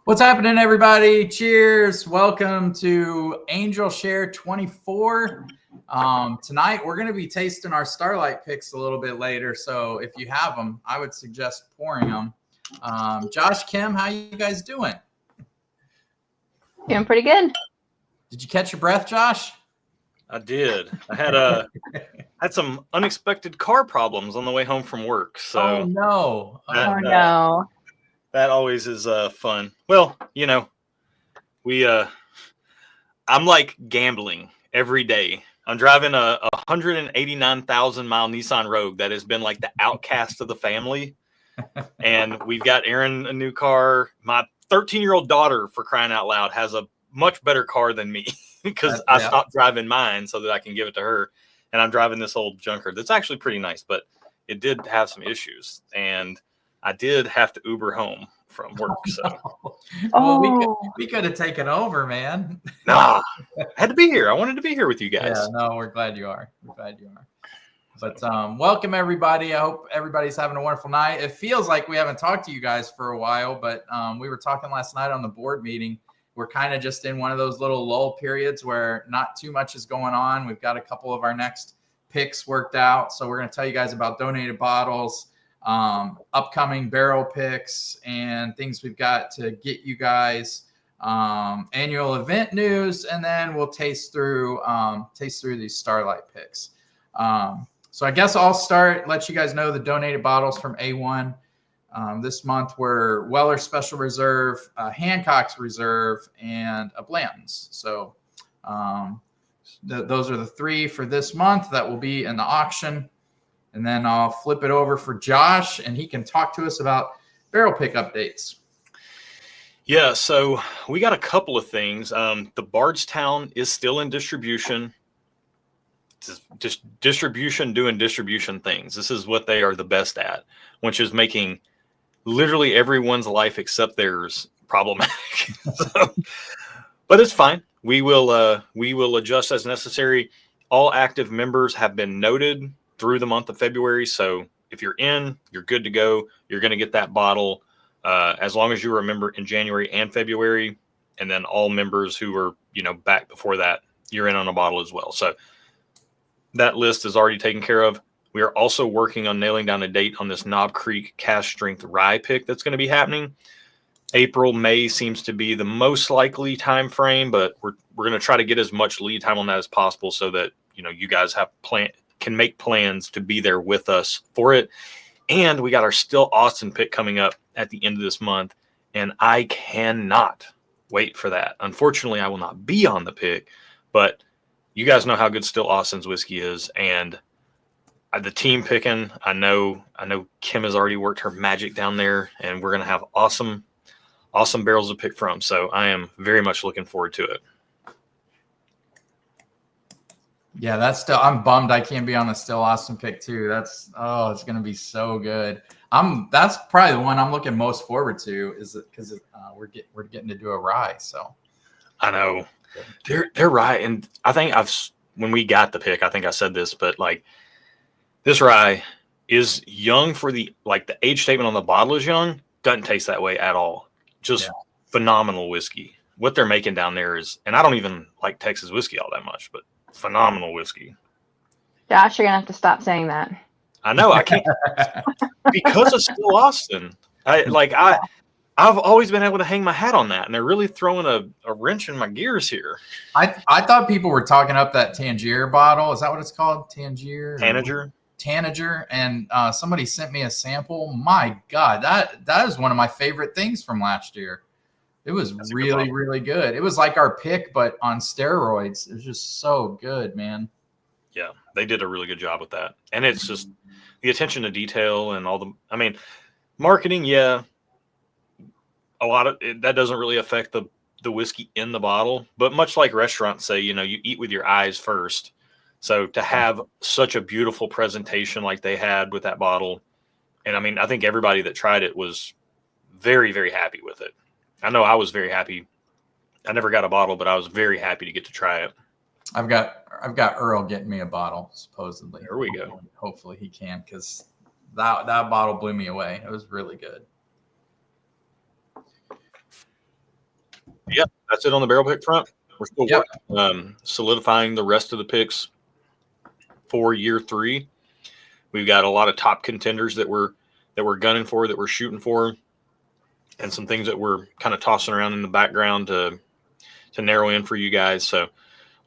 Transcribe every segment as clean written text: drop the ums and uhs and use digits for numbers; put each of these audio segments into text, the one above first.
What's happening, everybody? Cheers. Welcome to Angel Share 24. Tonight, we're going to be tasting our Starlight picks a little bit later. So if you have them, I would suggest pouring them. Josh, Kim, how you guys doing? Doing pretty good. Did you catch your breath, Josh? I did. I had some unexpected car problems on the way home from work. So oh, no. No. That always is fun. Well, I'm like gambling every day. I'm driving a 189,000 mile Nissan Rogue that has been like the outcast of the family. And we've got Aaron a new car. My 13-year-old daughter, for crying out loud, has a much better car than me because I stopped driving mine so that I can give it to her. And I'm driving this old junker that's actually pretty nice, but it did have some issues. And I did have to Uber home from work. So, we could have taken over, man. Nah, I had to be here. I wanted to be here with you guys. Yeah, no, we're glad you are. But welcome, everybody. I hope everybody's having a wonderful night. It feels like we haven't talked to you guys for a while, but we were talking last night on the board meeting. We're kind of just in one of those little lull periods where not too much is going on. We've got a couple of our next picks worked out. So we're going to tell you guys about donated bottles, upcoming barrel picks, and things we've got to get you guys, annual event news, and then we'll taste through these Starlight picks. So I guess I'll start, let you guys know the donated bottles from A1 this month were Weller Special Reserve, Hancock's Reserve, and a Blanton's. So those are the three for this month that will be in the auction. And then I'll flip it over for Josh, and he can talk to us about barrel pick updates. Yeah, so we got a couple of things. The Bardstown is still in distribution. Just distribution doing distribution things. This is what they are the best at, which is making literally everyone's life except theirs problematic. But it's fine. We will adjust as necessary. All active members have been noted through the month of February. So if you're in, you're good to go. You're going to get that bottle as long as you were a member in January and February. And then all members who were, back before that, you're in on a bottle as well. So that list is already taken care of. We are also working on nailing down a date on this Knob Creek Cask Strength Rye pick that's going to be happening. April, May seems to be the most likely time frame, but we're going to try to get as much lead time on that as possible so that you guys can make plans to be there with us for it. And we got our Still Austin pick coming up at the end of this month, and I cannot wait for that. Unfortunately, I will not be on the pick, but you guys know how good Still Austin's whiskey is, and the team picking, I know Kim has already worked her magic down there, and we're going to have awesome barrels to pick from. So I am very much looking forward to it. Yeah, I'm bummed I can't be on the Still Austin pick too. It's going to be so good. That's probably the one I'm looking most forward to, is it because we're getting to do a rye. So I know they're rye, and I think when we got the pick, I think I said this, but like this rye is young for the age statement on the bottle is young. Doesn't taste that way at all. Just phenomenal whiskey. What they're making down there is, and I don't even like Texas whiskey all that much, but phenomenal whiskey. Josh, you're gonna have to stop saying that. I know I can't because of Still Austin. I've always been able to hang my hat on that, and they're really throwing a wrench in my gears here. I thought people were talking up that Tangier bottle. Is that what it's called? Tangier? Tanager. And somebody sent me a sample. My God, that is one of my favorite things from last year. It was really, really good. It was like our pick, but on steroids. It was just so good, man. Yeah, they did a really good job with that. And it's just the attention to detail and marketing. Yeah, a lot of it, that doesn't really affect the whiskey in the bottle. But much like restaurants say, you eat with your eyes first. So to have such a beautiful presentation like they had with that bottle, and I think everybody that tried it was very, very happy with it. I know I was very happy. I never got a bottle, but I was very happy to get to try it. I've got Earl getting me a bottle, supposedly. There we go. Hopefully he can, because that bottle blew me away. It was really good. Yeah, that's it on the barrel pick front. We're still Yep. working, solidifying the rest of the picks for year 3. We've got a lot of top contenders that we're gunning for, that we're shooting for, and some things that we're kind of tossing around in the background to narrow in for you guys. So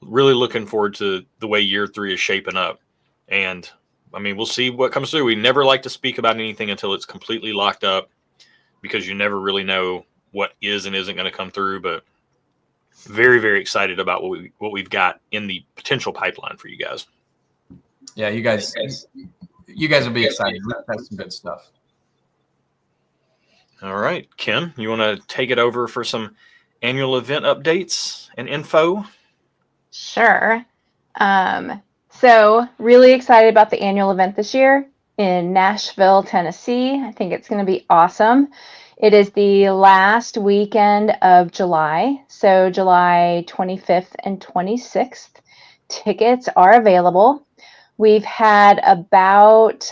really looking forward to the way year 3 is shaping up. And I mean, we'll see what comes through. We never like to speak about anything until it's completely locked up, because you never really know what is and isn't going to come through. But very, very excited about what we've got in the potential pipeline for you guys. Yeah, you guys will be excited. We've got some good stuff. All right, Kim, you want to take it over for some annual event updates and info? Sure. So really excited about the annual event this year in Nashville, Tennessee. I think it's going to be awesome. It is the last weekend of July, so July 25th and 26th. Tickets are available. We've had about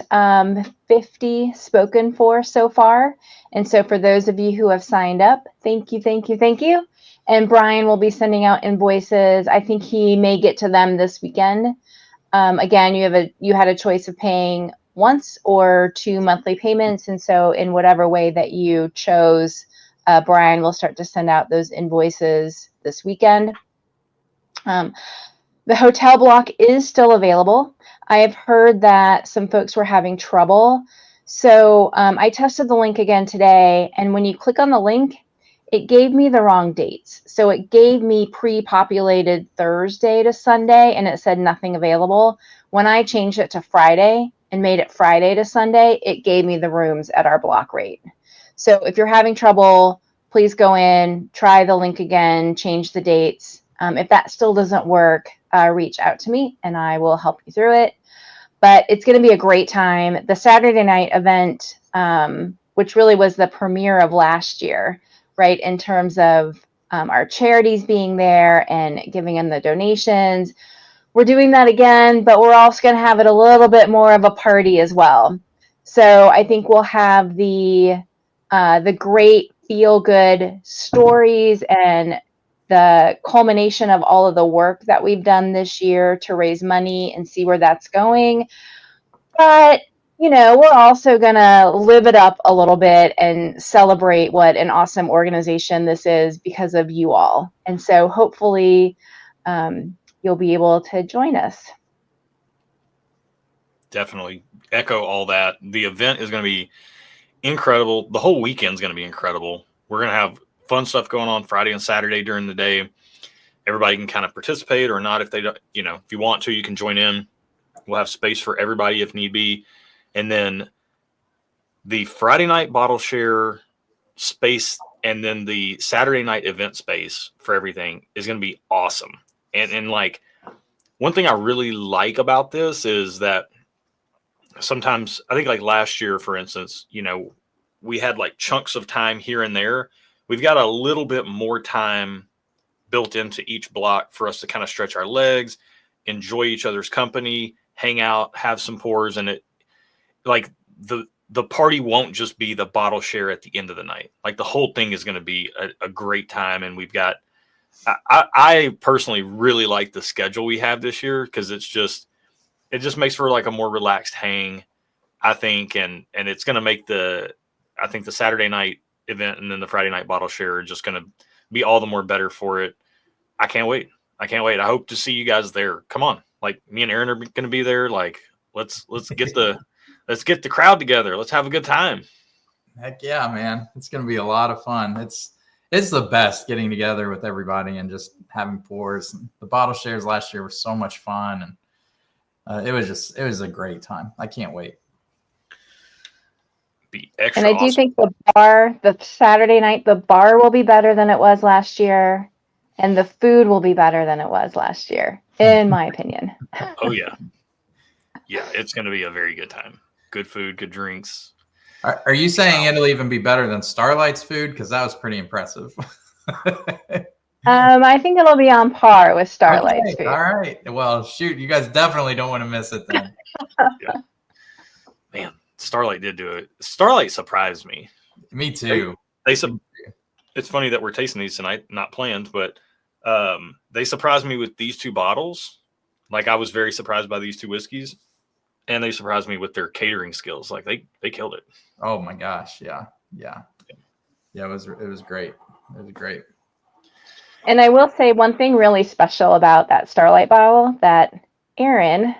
50 spoken for so far. And so for those of you who have signed up, thank you, thank you, thank you. And Brian will be sending out invoices. I think he may get to them this weekend. Again, you had a choice of paying once or 2 monthly payments. And so in whatever way that you chose, Brian will start to send out those invoices this weekend. The hotel block is still available. I have heard that some folks were having trouble. So I tested the link again today. And when you click on the link, it gave me the wrong dates. So it gave me pre-populated Thursday to Sunday, and it said nothing available. When I changed it to Friday and made it Friday to Sunday, it gave me the rooms at our block rate. So if you're having trouble, please go in, try the link again, change the dates. If that still doesn't work, reach out to me and I will help you through it. But it's going to be a great time. The Saturday night event, which really was the premiere of last year, right, in terms of our charities being there and giving them the donations. We're doing that again, but we're also going to have it a little bit more of a party as well. So I think we'll have the great feel-good stories and the culmination of all of the work that we've done this year to raise money and see where that's going. But we're also going to live it up a little bit and celebrate what an awesome organization this is because of you all. And so hopefully you'll be able to join us. Definitely echo all that. The event is going to be incredible. The whole weekend is going to be incredible. We're going to have fun stuff going on Friday and Saturday during the day. Everybody can kind of participate or not. If they don't, if you want to, you can join in. We'll have space for everybody if need be. And then the Friday night bottle share space and then the Saturday night event space for everything is going to be awesome. And like, one thing I really like about this is that sometimes, I think like last year, for instance, we had like chunks of time here and there. We've got a little bit more time built into each block for us to kind of stretch our legs, enjoy each other's company, hang out, have some pours, and it like the party won't just be the bottle share at the end of the night. Like the whole thing is going to be a great time. And we've got, I personally really like the schedule we have this year, because it just makes for like a more relaxed hang, I think. And it's going to make the Saturday night event and then the Friday night bottle share are just going to be all the more better for it. I can't wait. I hope to see you guys there. Come on. Like, me and Aaron are going to be there. Like, let's get the crowd together. Let's have a good time. Heck yeah, man. It's going to be a lot of fun. It's the best getting together with everybody and just having pours. The bottle shares last year were so much fun. And it was a great time. I can't wait. Be extra and I do awesome. think the Saturday night, the bar will be better than it was last year. And the food will be better than it was last year, in my opinion. Oh, yeah. Yeah, it's going to be a very good time. Good food, good drinks. Are you saying it'll even be better than Starlight's food? Because that was pretty impressive. I think it'll be on par with Starlight's food. All right. Well, shoot, you guys definitely don't want to miss it then. Yeah. Man, Starlight did do it. Starlight surprised me. Me too. It's funny that we're tasting these tonight, not planned, but they surprised me with these 2 bottles. Like, I was very surprised by these 2 whiskeys, and they surprised me with their catering skills. Like, they killed it. Oh my gosh. Yeah. It was great. It was great. And I will say one thing really special about that Starlight bottle that Aaron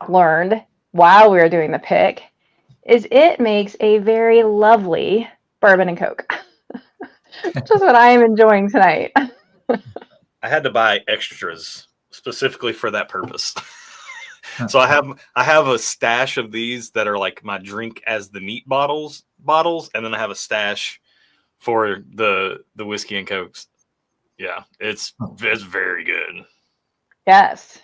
learned while we were doing the pick is it makes a very lovely bourbon and Coke. Which is what I am enjoying tonight. I had to buy extras specifically for that purpose. So I have a stash of these that are like my drink as the neat bottles, and then I have a stash for the whiskey and Cokes. Yeah, it's very good. Yes.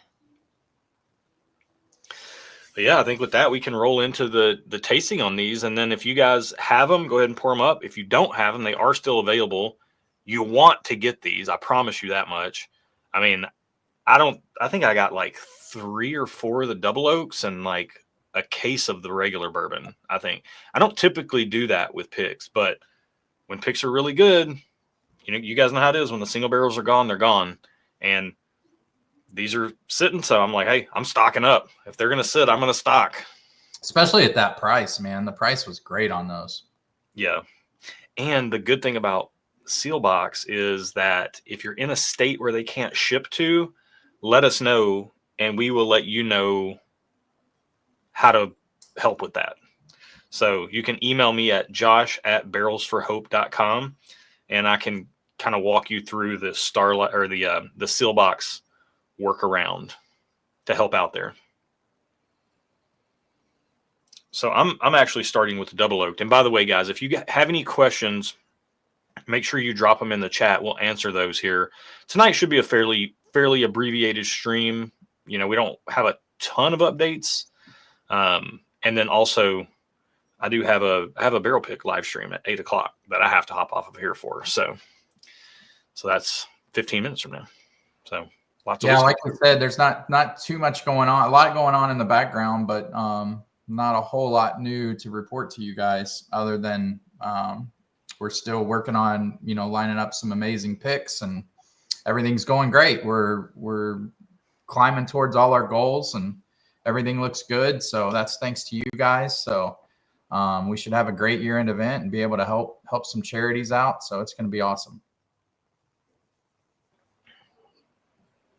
But yeah, I think with that we can roll into the tasting on these, and then if you guys have them, go ahead and pour them up. If you don't have them, they are still available. You want to get these, I promise you that much. I mean, I think I got like 3 or 4 of the double oaks and like a case of the regular bourbon. I think I don't typically do that with picks, but when picks are really good, you guys know how it is. When the single barrels are gone, they're gone, and these are sitting. So I'm like, hey, I'm stocking up. If they're gonna sit, I'm gonna stock. Especially at that price, man. The price was great on those. Yeah, and the good thing about Sealbox is that if you're in a state where they can't ship to, let us know, and we will let you know how to help with that. So you can email me at josh@barrelsforhope.com, and I can kind of walk you through the Starlight or the Sealbox workaround to help out there. So I'm actually starting with the double oaked. And by the way, guys, if you have any questions, make sure you drop them in the chat. We'll answer those here. Tonight should be a fairly abbreviated stream. We don't have a ton of updates. And then also I have a barrel pick live stream at 8:00 that I have to hop off of here for. So that's 15 minutes from now. So lots of like we said, there's not too much going on. A lot going on in the background, but not a whole lot new to report to you guys other than we're still working on, lining up some amazing picks, and everything's going great. We're climbing towards all our goals, and everything looks good. So that's thanks to you guys. So we should have a great year-end event and be able to help some charities out. So it's going to be awesome.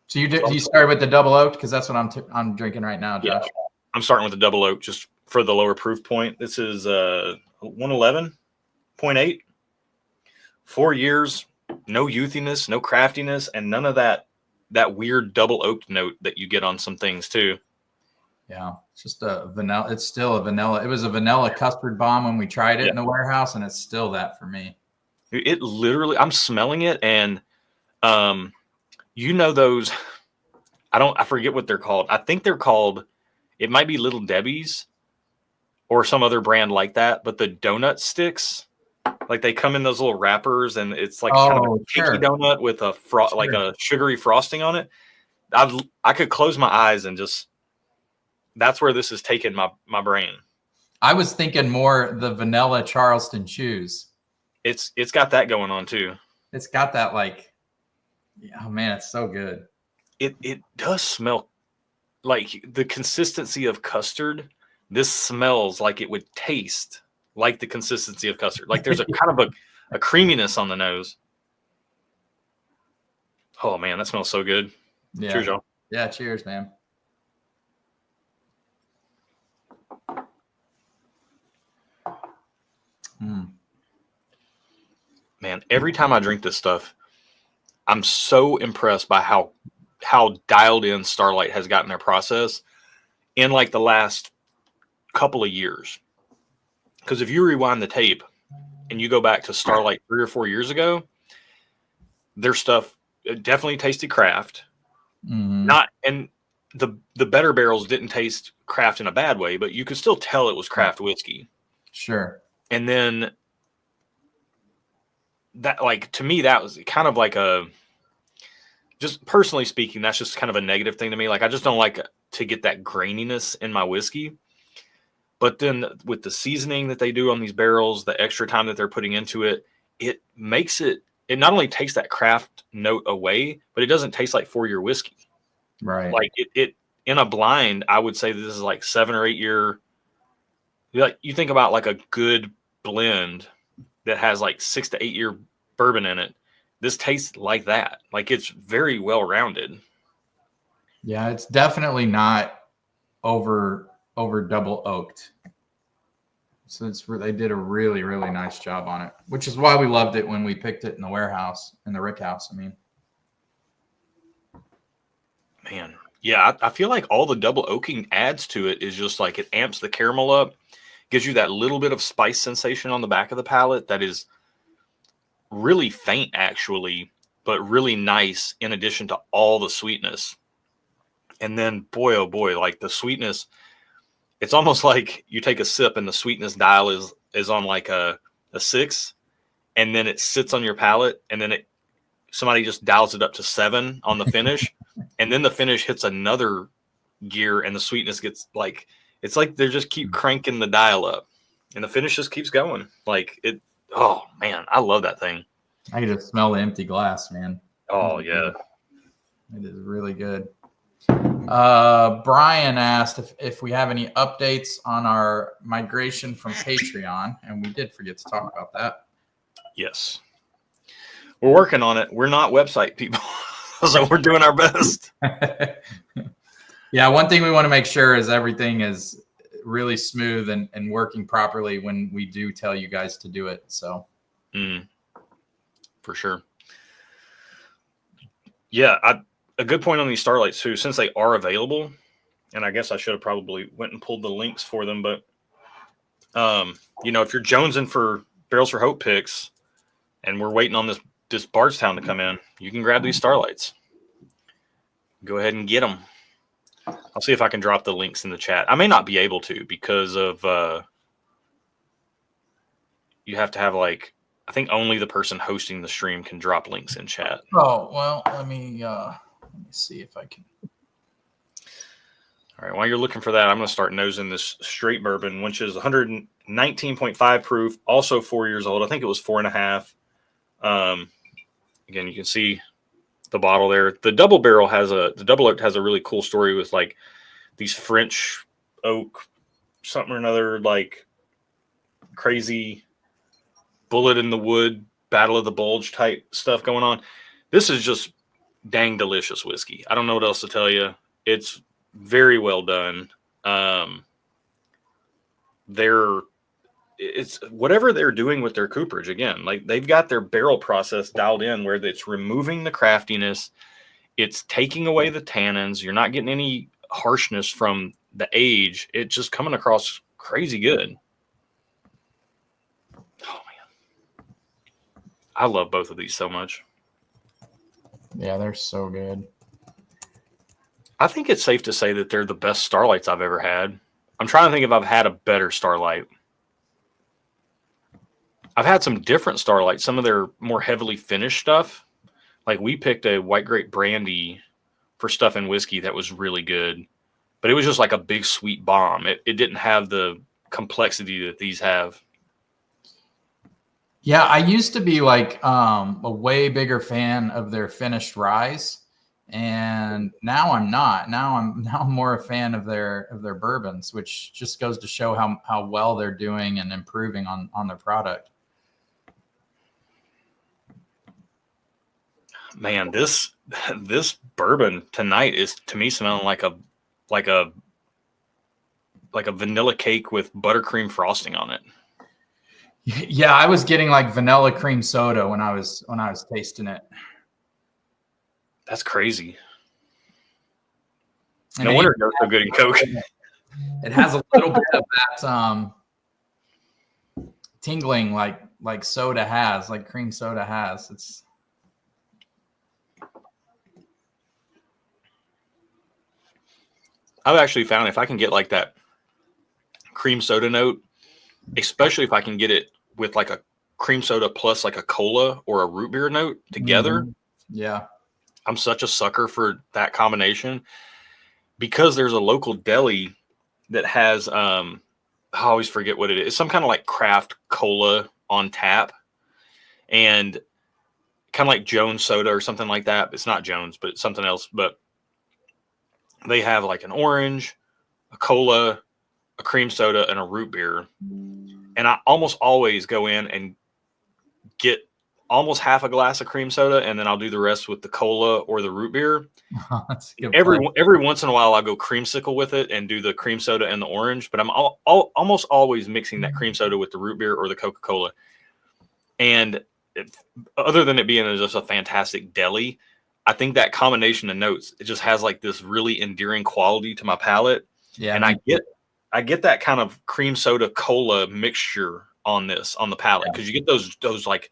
So you started with the double oaked, because that's what I'm drinking right now, Josh. Yeah, I'm starting with the double oak just for the lower proof point. This is 111.8. 4 years, no youthiness, no craftiness, and none of that weird double oaked note that you get on some things too. Yeah, it's just a vanilla. It's still a vanilla. It was a vanilla custard bomb when we tried it in the warehouse, and it's still that for me. It literally, I'm smelling it, and those, I forget what they're called. I think they're called, it might be Little Debbie's or some other brand like that, but the donut sticks, like they come in those little wrappers, and it's like kind of a cakey donut with a like a sugary frosting on it. I could close my eyes and just, that's where this has taken my brain. I was thinking more the vanilla Charleston chews. It's got that going on too. It's got that oh man, it's so good. It does smell like the consistency of custard. This smells like it would taste like the consistency of custard. Like there's a kind of a creaminess on the nose. Oh man, that smells so good. Yeah. Cheers, y'all. Yeah, cheers, man. Man, every time I drink this stuff, I'm so impressed by how dialed in Starlight has gotten their process in like the last couple of years. Because if you rewind the tape and you go back to Starlight 3 or 4 years ago, their stuff definitely tasted craft. Mm-hmm. And the better barrels didn't taste craft in a bad way, but you could still tell it was craft whiskey. Sure. And then that, like, to me, that was kind of like just personally speaking, that's just kind of a negative thing to me. Like, I just don't like to get that graininess in my whiskey. But then with the seasoning that they do on these barrels, the extra time that they're putting into it, it makes it not only takes that craft note away, but it doesn't taste like 4-year whiskey. Right. Like it in a blind, I would say this is like 7 or 8 year. Like you think about like a good blend that has like 6 to 8 year bourbon in it. This tastes like that. Like it's very well rounded. Yeah, it's definitely not over double oaked. So they did a really, really nice job on it, which is why we loved it when we picked it in the warehouse, in the Rick House. I mean, man, yeah, I feel like all the double oaking adds to it is just like it amps the caramel up, gives you that little bit of spice sensation on the back of the palate that is really faint actually, but really nice in addition to all the sweetness. And then boy, oh boy, like the sweetness, it's almost like you take a sip and the sweetness dial is on like a 6, and then it sits on your palate, and then somebody just dials it up to 7 on the finish, and then the finish hits another gear, and the sweetness gets like, it's like they just keep cranking the dial up, and the finish just keeps going. Like it. Oh man, I love that thing. I can just smell the empty glass, man. Oh yeah, it is really good. Brian asked if we have any updates on our migration from Patreon, and we did forget to talk about that. Yes, we're working on it. We're not website people, so we're doing our best. Yeah, one thing we want to make sure is everything is really smooth and working properly when we do tell you guys to do it. So, for sure. Yeah, a good point on these Starlights too, since they are available, and I guess I should have probably went and pulled the links for them, but you know, if you're jonesing for Barrels for Hope picks and we're waiting on this Bardstown to come in, you can grab these Starlights. Go ahead and get them. I'll see if I can drop the links in the chat. I may not be able to because of you have to have like, I think only the person hosting the stream can drop links in chat. Oh, well, let me see if I can. All right, while you're looking for that, I'm going to start nosing this straight bourbon, which is 119.5 proof, also 4 years old. I think it was 4.5. Again, you can see the bottle there. The double oak has a really cool story with like these French oak, something or another, like crazy bullet in the wood, Battle of the Bulge type stuff going on. This is just dang delicious whiskey. I don't know what else to tell you. It's very well done. It's whatever they're doing with their cooperage. Again, like they've got their barrel process dialed in where it's removing the craftiness, it's taking away the tannins. You're not getting any harshness from the age. It's just coming across crazy good. Oh man, I love both of these so much. Yeah, they're so good. I think it's safe to say that they're the best Starlights I've ever had. I'm trying to think if I've had a better Starlight. I've had some different Starlights, some of their more heavily finished stuff. Like we picked a white grape brandy for stuff in whiskey that was really good, but it was just like a big sweet bomb. It didn't have the complexity that these have. Yeah, I used to be like a way bigger fan of their finished ryes, and now I'm not. Now I'm more a fan of their bourbons, which just goes to show how well they're doing and improving on their product. Man, this bourbon tonight is to me smelling like a vanilla cake with buttercream frosting on it. Yeah, I was getting like vanilla cream soda when I was tasting it. That's crazy. And no wonder it goes so good in Coke. It has a little bit of that tingling like soda has, like cream soda has. It's I've actually found if I can get like that cream soda note, especially if I can get it with like a cream soda plus like a cola or a root beer note together. Yeah. I'm such a sucker for that combination because there's a local deli that has, I always forget what it is. It's some kind of like craft cola on tap. and kind of like Jones Soda or something like that. It's not Jones, but it's something else. But they have like an orange, a cola, a cream soda, and a root beer. And I almost always go in and get almost half a glass of cream soda, and then I'll do the rest with the cola or the root beer. That's a good Every once in a while, I'll go creamsicle with it and do the cream soda and the orange. But I'm almost always mixing that cream soda with the root beer or the Coca-Cola. And other than it being just a fantastic deli, I think that combination of notes, it just has like this really endearing quality to my palate. Yeah, and I get that kind of cream soda cola mixture on the palate, because you get those like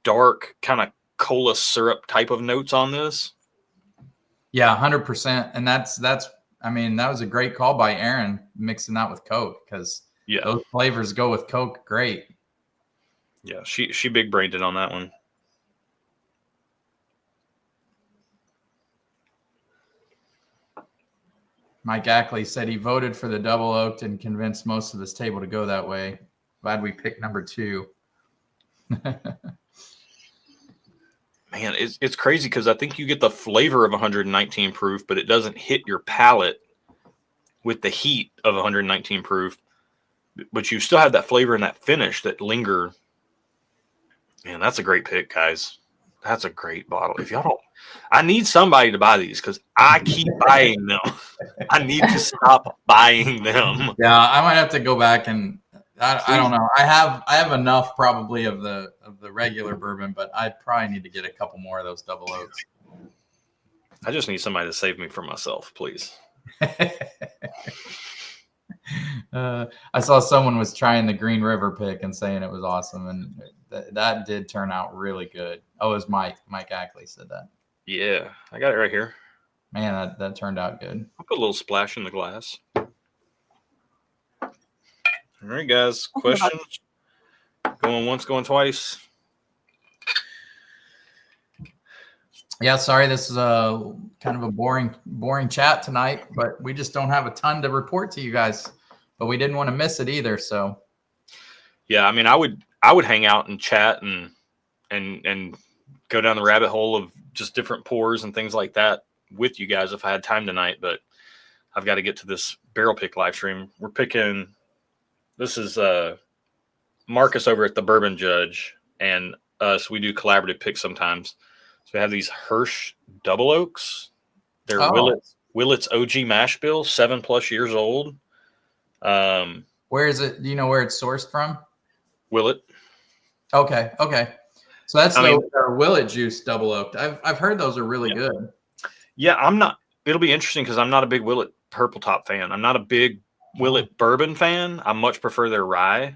dark kind of cola syrup type of notes on this. Yeah, 100%. And that's I mean, that was a great call by Aaron, mixing that with Coke, because those flavors go with Coke great. Yeah, she big brained it on that one. Mike Ackley said he voted for the double oaked and convinced most of his table to go that way. Glad we picked number 2. Man, it's crazy, because I think you get the flavor of 119 proof, but it doesn't hit your palate with the heat of 119 proof. But you still have that flavor and that finish that linger. Man, that's a great pick, guys. That's a great bottle. If y'all don't, I need somebody to buy these, because I keep buying them. I need to stop buying them. Yeah, I might have to go back and I don't know. I have enough probably of the regular bourbon, but I probably need to get a couple more of those double oaks. I just need somebody to save me from myself, please. I saw someone was trying the Green River pick and saying it was awesome, and that did turn out really good. Oh, it was Mike Ackley said that. Yeah, I got it right here. Man, that turned out good. I'll put a little splash in the glass. All right, guys. Questions? Going once, going twice. Yeah, sorry, this is a kind of a boring chat tonight, but we just don't have a ton to report to you guys. But we didn't want to miss it either, so. Yeah, I mean, I would hang out and chat and go down the rabbit hole of just different pours and things like that with you guys if I had time tonight. But I've got to get to this barrel pick live stream. We're picking. This is Marcus over at the Bourbon Judge, and us. We do collaborative picks sometimes. So we have these Hirsch Double Oaks. They're Willett's OG mash bill, 7+ years old. Where is it? Do you know where it's sourced from? Willett. Okay. So that's the Willett Juice Double Oaked. I've heard those are really good. Yeah, I'm not. It'll be interesting because I'm not a big Willett Purple Top fan. I'm not a big Willett Bourbon fan. I much prefer their rye.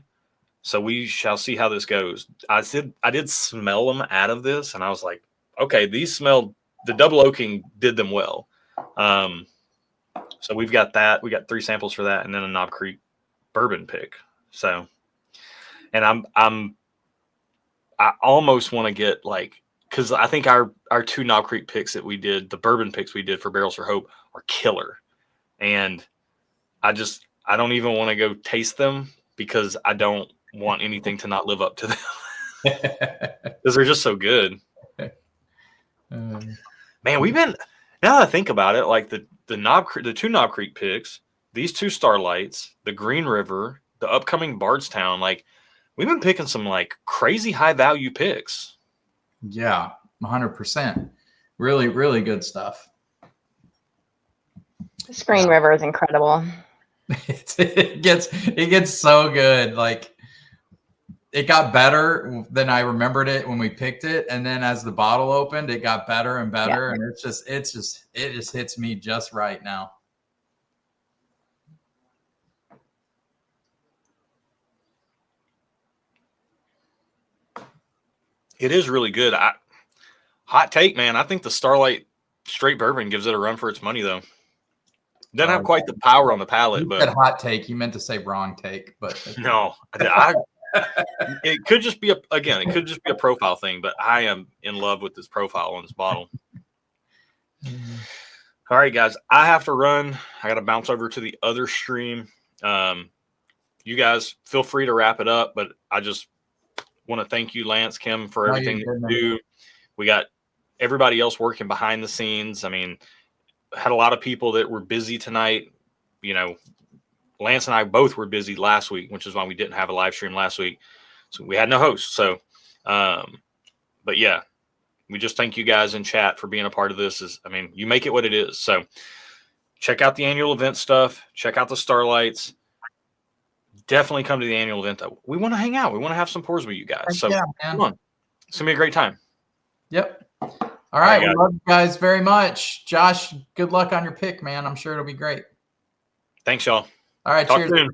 So we shall see how this goes. I did smell them out of this, and I was like, okay, these smelled. The double oaking did them well. So we've got that. We got 3 samples for that, and then a Knob Creek bourbon pick. So, and I almost want to get like, because I think our 2 Knob Creek picks that we did, the bourbon picks we did for Barrels for Hope, are killer. And I don't even want to go taste them because I don't want anything to not live up to them because they're just so good. Man, we've been, now that I think about it, like the 2 Knob Creek picks, these 2 Starlights, the Green River, the upcoming Bardstown, like we've been picking some like crazy high value picks. Yeah, 100%. Really, really good stuff. This Green River is incredible. It gets so good. Like it got better than I remembered it when we picked it, and then as the bottle opened, it got better and better, and it just hits me just right now. It is really good. Hot take, man. I think the Starlight Straight Bourbon gives it a run for its money, though. Doesn't have quite the power on the palate, but said hot take. He meant to say wrong take, but no, it could just be a profile thing. But I am in love with this profile on this bottle. All right, guys, I have to run. I got to bounce over to the other stream. You guys feel free to wrap it up, but want to thank you, Lance, Kim, for No, everything you're that good, you do. We got everybody else working behind the scenes. I mean, had a lot of people that were busy tonight. You know, Lance and I both were busy last week, which is why we didn't have a live stream last week. So we had no host. So, but yeah, we just thank you guys in chat for being a part of this. I mean, you make it what it is. So check out the annual event stuff. Check out the Starlights. Definitely come to the annual event. We want to hang out. We want to have some pours with you guys. So Yeah, man. come on. It's going to be a great time. Yep. All right. guys. We love you guys very much. Josh, good luck on your pick, man. I'm sure it'll be great. Thanks, y'all. All right. Talk Cheers. soon.